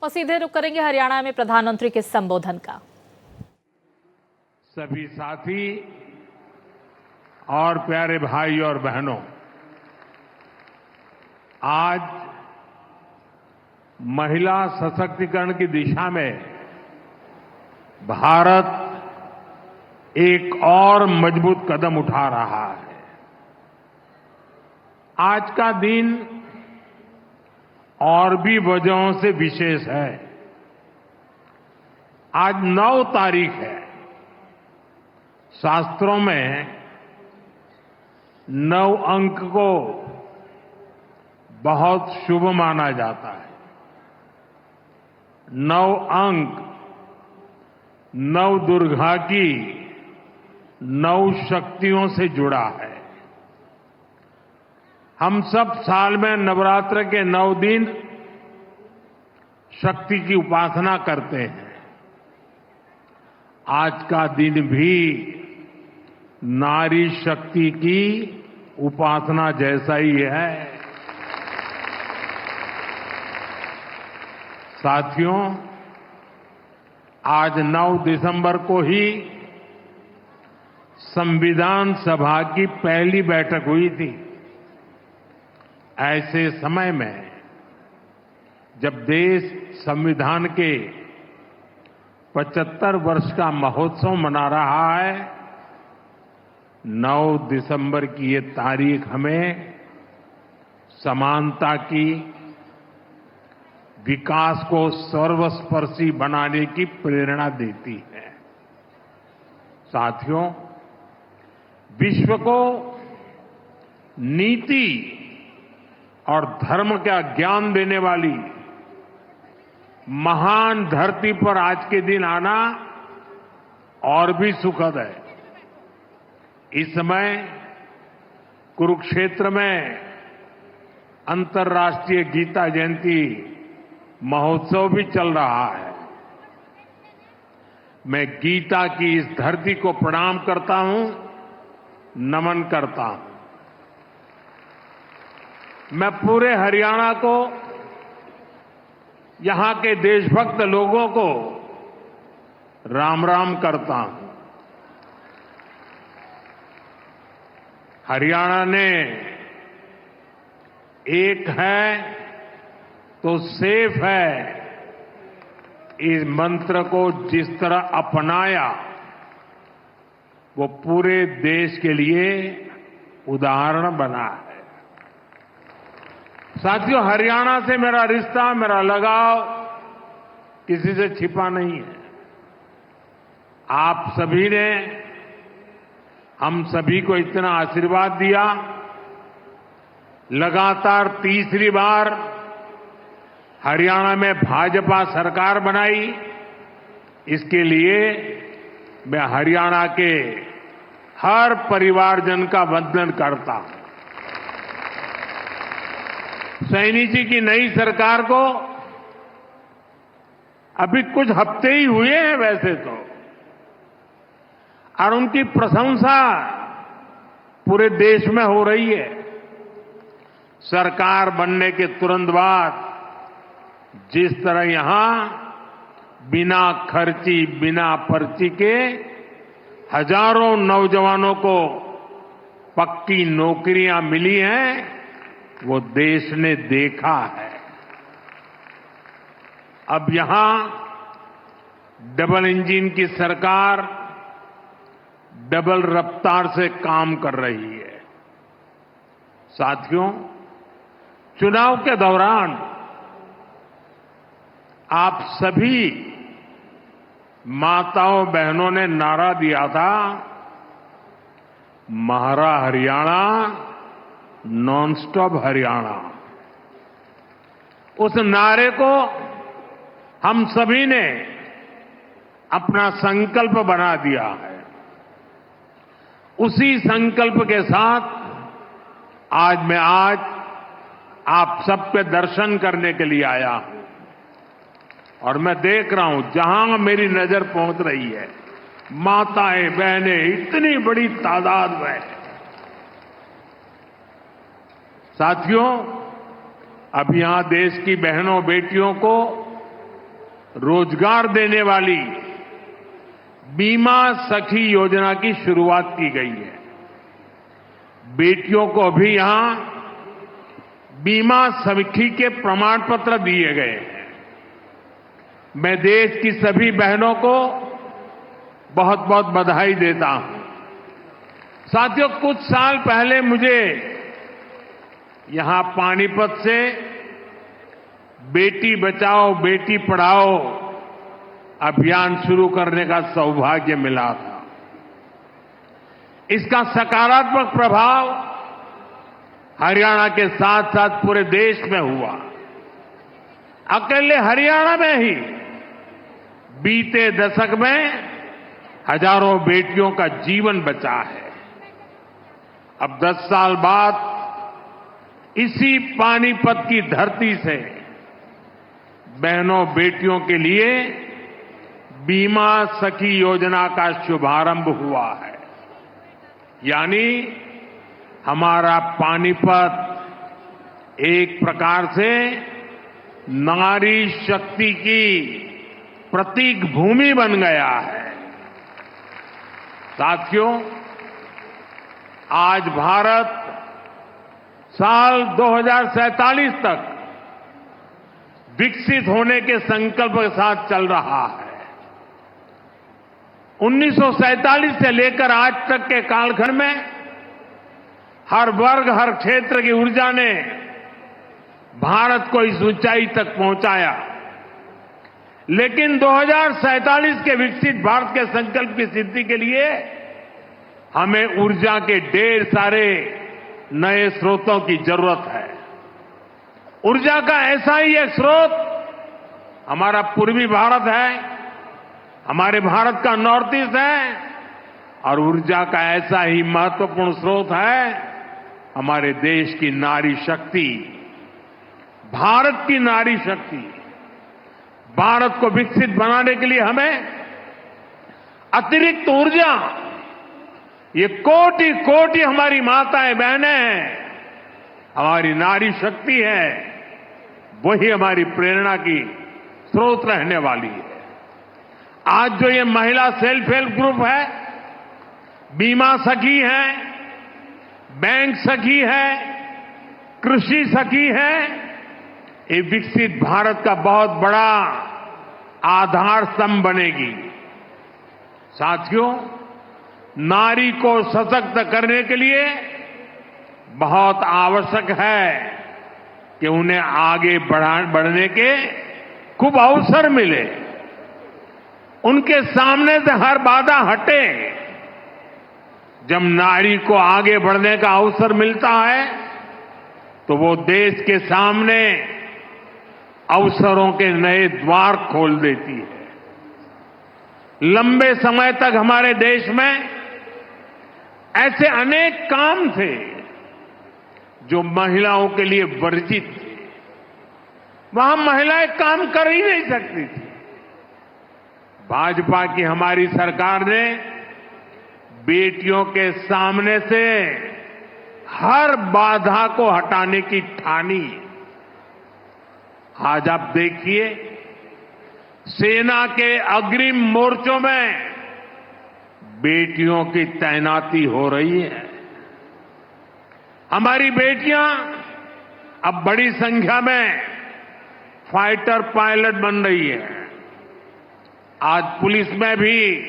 और सीधे रुख करेंगे हरियाणा में प्रधानमंत्री के संबोधन का। सभी साथी और प्यारे भाई और बहनों, आज महिला सशक्तिकरण की दिशा में भारत एक और मजबूत कदम उठा रहा है। आज का दिन और भी वजहों से विशेष है। आज 9 तारीख है। शास्त्रों में 9 अंक को बहुत शुभ माना जाता है। 9 अंक 9 दुर्गा की 9 शक्तियों से जुड़ा है। हम सब साल में नवरात्र के 9 दिन शक्ति की उपासना करते हैं। आज का दिन भी नारी शक्ति की उपासना जैसा ही है। साथियों, आज 9 दिसंबर को ही संविधान सभा की पहली बैठक हुई थी। ऐसे समय में जब देश संविधान के 75 वर्ष का महोत्सव मना रहा है, 9 दिसंबर की ये तारीख हमें समानता की, विकास को सर्वस्पर्शी बनाने की प्रेरणा देती है। साथियों, विश्व को नीति और धर्म का ज्ञान देने वाली महान धरती पर आज के दिन आना और भी सुखद है। इस समय कुरुक्षेत्र में अंतर्राष्ट्रीय गीता जयंती महोत्सव भी चल रहा है। मैं गीता की इस धरती को प्रणाम करता हूं, नमन करता हूं। मैं पूरे हरियाणा को, यहां के देशभक्त लोगों को राम राम करता हूं। हरियाणा ने एक है तो सेफ है इस मंत्र को जिस तरह अपनाया, वो पूरे देश के लिए उदाहरण बना है। साथियों, हरियाणा से मेरा रिश्ता, मेरा लगाव किसी से छिपा नहीं है। आप सभी ने हम सभी को इतना आशीर्वाद दिया। लगातार तीसरी बार हरियाणा में भाजपा सरकार बनाई। इसके लिए मैं हरियाणा के हर परिवारजन का वंदन करता हूं। सैनी जी की नई सरकार को अभी कुछ हफ्ते ही हुए हैं वैसे तो, और उनकी प्रशंसा पूरे देश में हो रही है। सरकार बनने के तुरंत बाद जिस तरह यहां बिना खर्ची, बिना पर्ची के हजारों नौजवानों को पक्की नौकरियां मिली हैं, वो देश ने देखा है। अब यहां डबल इंजन की सरकार डबल रफ्तार से काम कर रही है। साथियों, चुनाव के दौरान आप सभी माताओं बहनों ने नारा दिया था, म्हारा हरियाणा नॉन स्टॉप हरियाणा। उस नारे को हम सभी ने अपना संकल्प बना दिया है। उसी संकल्प के साथ आज मैं आप सबके दर्शन करने के लिए आया हूं, और मैं देख रहा हूं जहां मेरी नजर पहुंच रही है, माताएं बहनें इतनी बड़ी तादाद में। साथियों, अब यहां देश की बहनों बेटियों को रोजगार देने वाली बीमा सखी योजना की शुरुआत की गई है। बेटियों को भी यहां बीमा सखी के प्रमाण पत्र दिए गए हैं। मैं देश की सभी बहनों को बहुत बहुत बधाई देता हूं। साथियों, कुछ साल पहले मुझे यहां पानीपत से बेटी बचाओ बेटी पढ़ाओ अभियान शुरू करने का सौभाग्य मिला था। इसका सकारात्मक प्रभाव हरियाणा के साथ साथ पूरे देश में हुआ। अकेले हरियाणा में ही बीते दशक में हजारों बेटियों का जीवन बचा है। अब 10 साल बाद इसी पानीपत की धरती से बहनों बेटियों के लिए बीमा सखी योजना का शुभारंभ हुआ है। यानी हमारा पानीपत एक प्रकार से नारी शक्ति की प्रतीक भूमि बन गया है। साथियों, आज भारत साल 2047 तक विकसित होने के संकल्प के साथ चल रहा है। 1947 से लेकर आज तक के कालखंड में हर वर्ग हर क्षेत्र की ऊर्जा ने भारत को इस ऊंचाई तक पहुंचाया। लेकिन 2047 के विकसित भारत के संकल्प की सिद्धि के लिए हमें ऊर्जा के ढेर सारे नए स्रोतों की जरूरत है। ऊर्जा का ऐसा ही एक स्रोत हमारा पूर्वी भारत है, हमारे भारत का नॉर्थ ईस्ट है, और ऊर्जा का ऐसा ही महत्वपूर्ण स्रोत है हमारे देश की नारी शक्ति, भारत की नारी शक्ति। भारत को विकसित बनाने के लिए हमें अतिरिक्त ऊर्जा, ये कोटि कोटि हमारी माताएं बहनें हैं, हमारी नारी शक्ति है, वही हमारी प्रेरणा की स्रोत रहने वाली है। आज जो ये महिला सेल्फ हेल्प ग्रुप है, बीमा सखी है, बैंक सखी है, कृषि सखी है, ये विकसित भारत का बहुत बड़ा आधार स्तंभ बनेगी। साथियों, नारी को सशक्त करने के लिए बहुत आवश्यक है कि उन्हें आगे बढ़ने के खूब अवसर मिले, उनके सामने से हर बाधा हटे। जब नारी को आगे बढ़ने का अवसर मिलता है तो वो देश के सामने अवसरों के नए द्वार खोल देती है। लंबे समय तक हमारे देश में ऐसे अनेक काम थे जो महिलाओं के लिए वर्जित थे। वहां महिलाएं काम कर ही नहीं सकती थी। भाजपा की हमारी सरकार ने बेटियों के सामने से हर बाधा को हटाने की ठानी। आज आप देखिए, सेना के अग्रिम मोर्चों में बेटियों की तैनाती हो रही है। हमारी बेटियां अब बड़ी संख्या में फाइटर पायलट बन रही है। आज पुलिस में भी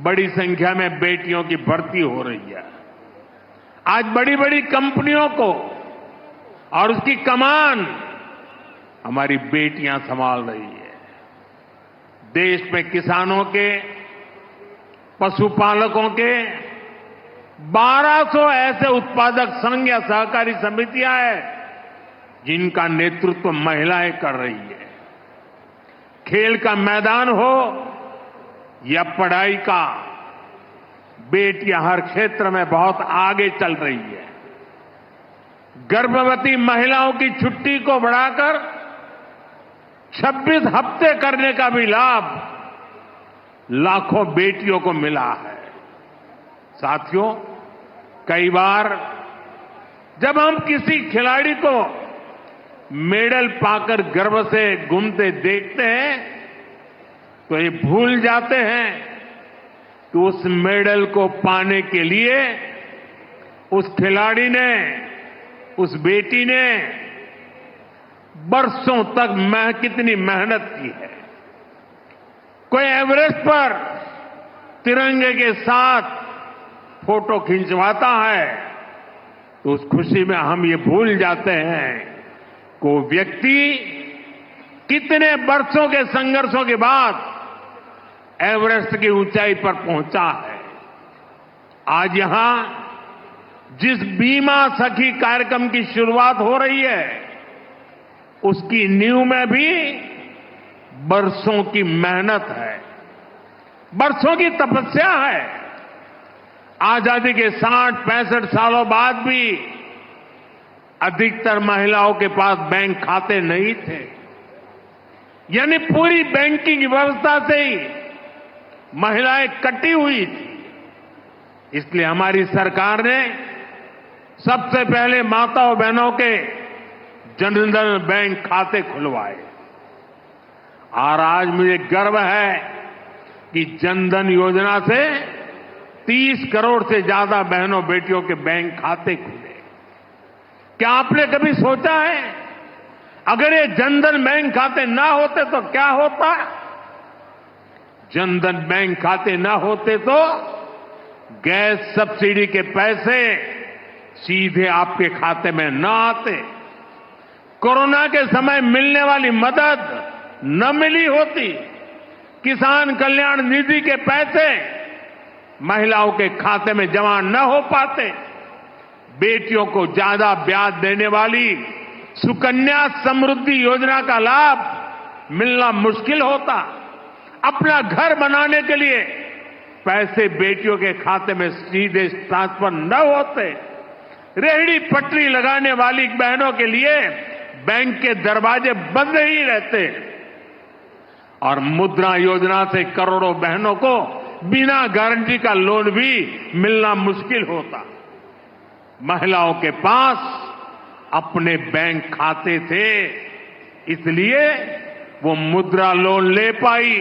बड़ी संख्या में बेटियों की भर्ती हो रही है। आज बड़ी बड़ी कंपनियों को और उसकी कमान हमारी बेटियां संभाल रही है। देश में किसानों के, पशुपालकों के 1200 ऐसे उत्पादक संघ या सहकारी समितियां हैं जिनका नेतृत्व महिलाएं कर रही है। खेल का मैदान हो या पढ़ाई का, बेटियां हर क्षेत्र में बहुत आगे चल रही है। गर्भवती महिलाओं की छुट्टी को बढ़ाकर 26 हफ्ते करने का भी लाभ लाखों बेटियों को मिला है। साथियों, कई बार जब हम किसी खिलाड़ी को मेडल पाकर गर्व से घूमते देखते हैं तो ये भूल जाते हैं कि उस मेडल को पाने के लिए उस खिलाड़ी ने, उस बेटी ने बरसों तक कितनी मेहनत की है। कोई एवरेस्ट पर तिरंगे के साथ फोटो खिंचवाता है तो उस खुशी में हम ये भूल जाते हैं कि वो व्यक्ति कितने वर्षों के संघर्षों के बाद एवरेस्ट की ऊंचाई पर पहुंचा है। आज यहां जिस बीमा सखी कार्यक्रम की शुरुआत हो रही है उसकी नींव में भी बरसों की मेहनत है, बरसों की तपस्या है। आजादी के 60-65 सालों बाद भी अधिकतर महिलाओं के पास बैंक खाते नहीं थे, यानी पूरी बैंकिंग व्यवस्था से ही महिलाएं कटी हुई थी। इसलिए हमारी सरकार ने सबसे पहले माताओं बहनों के जनधन बैंक खाते खुलवाए और आज मुझे गर्व है कि जनधन योजना से 30 करोड़ से ज्यादा बहनों बेटियों के बैंक खाते खुले। क्या आपने कभी सोचा है अगर ये जनधन बैंक खाते ना होते तो क्या होता? जनधन बैंक खाते ना होते तो गैस सब्सिडी के पैसे सीधे आपके खाते में न आते, कोरोना के समय मिलने वाली मदद न मिली होती, किसान कल्याण निधि के पैसे महिलाओं के खाते में जमा न हो पाते, बेटियों को ज्यादा ब्याज देने वाली सुकन्या समृद्धि योजना का लाभ मिलना मुश्किल होता, अपना घर बनाने के लिए पैसे बेटियों के खाते में सीधे ट्रांसफर न होते, रेहड़ी पटरी लगाने वाली बहनों के लिए बैंक के दरवाजे बंद ही रहते और मुद्रा योजना से करोड़ों बहनों को बिना गारंटी का लोन भी मिलना मुश्किल होता। महिलाओं के पास अपने बैंक खाते थे, इसलिए वो मुद्रा लोन ले पाई,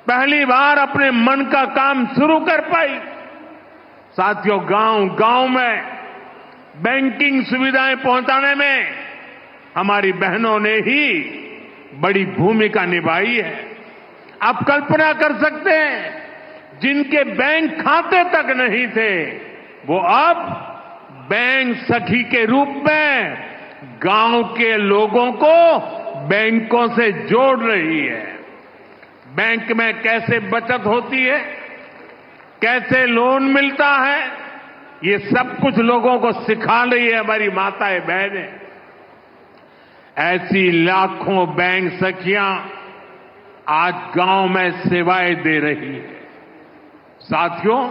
पहली बार अपने मन का काम शुरू कर पाई। साथियों, गांव-गांव में बैंकिंग सुविधाएं पहुंचाने में हमारी बहनों ने ही बड़ी भूमिका निभाई है। आप कल्पना कर सकते हैं जिनके बैंक खाते तक नहीं थे वो अब बैंक सखी के रूप में गांव के लोगों को बैंकों से जोड़ रही है। बैंक में कैसे बचत होती है, कैसे लोन मिलता है, ये सब कुछ लोगों को सिखा रही है हमारी माताएं बहनें। ऐसी लाखों बैंक सखियां आज गांव में सेवाएं दे रही है। साथियों,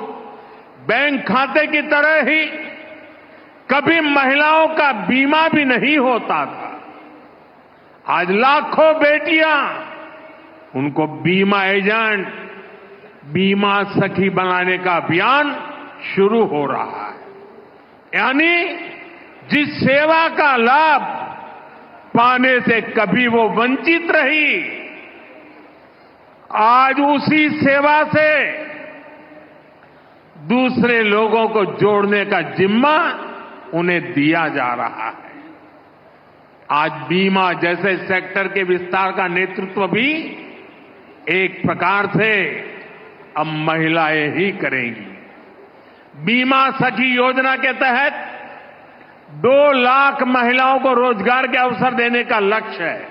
बैंक खाते की तरह ही कभी महिलाओं का बीमा भी नहीं होता था। आज लाखों बेटियां, उनको बीमा एजेंट, बीमा सखी बनाने का अभियान शुरू हो रहा है। यानी जिस सेवा का लाभ पाने से कभी वो वंचित रही, आज उसी सेवा से दूसरे लोगों को जोड़ने का जिम्मा उन्हें दिया जा रहा है। आज बीमा जैसे सेक्टर के विस्तार का नेतृत्व भी एक प्रकार से अब महिलाएं ही करेंगी। बीमा सखी योजना के तहत 2 लाख महिलाओं को रोजगार के अवसर देने का लक्ष्य है।